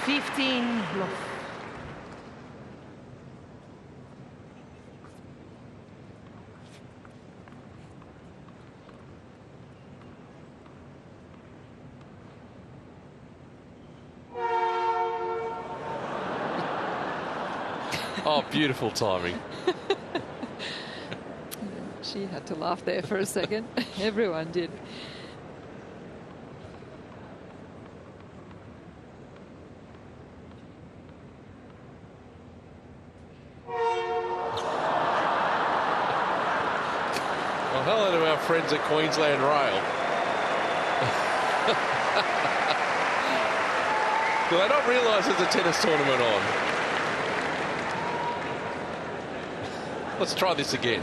15 love. Oh, beautiful timing. She had to laugh there for a second. Everyone did. Well, hello to our friends at Queensland Rail. Do they not realise there's a tennis tournament on? Let's try this again.